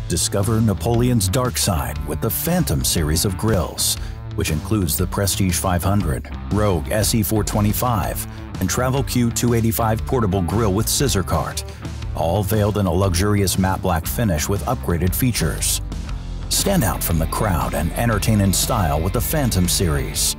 Discover Napoleon's dark side with the Phantom series of grills, which includes the Prestige 500, Rogue SE425, and Travel Q285 portable grill with scissor cart, all veiled in a luxurious matte black finish with upgraded features. Stand out from the crowd and entertain in style with the Phantom series.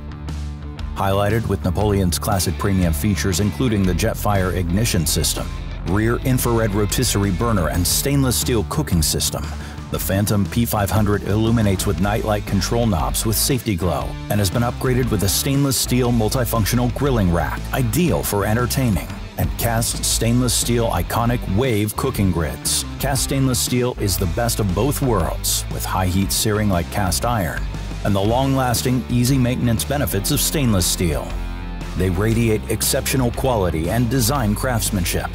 Highlighted with Napoleon's classic premium features including the Jetfire ignition system, rear infrared rotisserie burner, and stainless steel cooking system, the Phantom P500 illuminates with nightlight control knobs with safety glow and has been upgraded with a stainless steel multifunctional grilling rack, ideal for entertaining, and cast stainless steel iconic Wave cooking grids. Cast stainless steel is the best of both worlds, with high heat searing like cast iron, and the long-lasting, easy maintenance benefits of stainless steel. They radiate exceptional quality and design craftsmanship.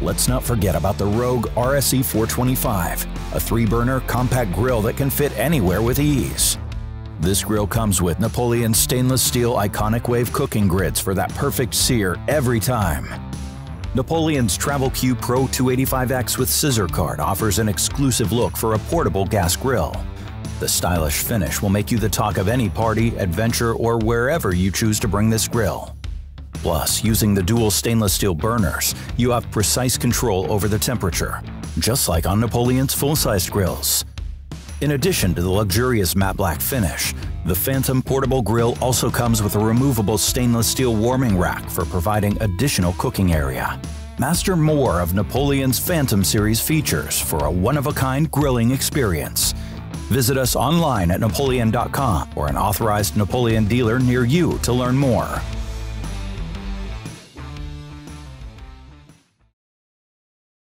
Let's not forget about the Rogue RSE 425, a 3-burner compact grill that can fit anywhere with ease. This grill comes with Napoleon's stainless steel iconic Wave cooking grids for that perfect sear every time. Napoleon's Travel Q Pro 285X with scissor cart offers an exclusive look for a portable gas grill. The stylish finish will make you the talk of any party, adventure, or wherever you choose to bring this grill. Plus, using the dual stainless steel burners, you have precise control over the temperature, just like on Napoleon's full-sized grills. In addition to the luxurious matte black finish, the Phantom portable grill also comes with a removable stainless steel warming rack for providing additional cooking area. Master more of Napoleon's Phantom series features for a one-of-a-kind grilling experience. Visit us online at Napoleon.com or an authorized Napoleon dealer near you to learn more.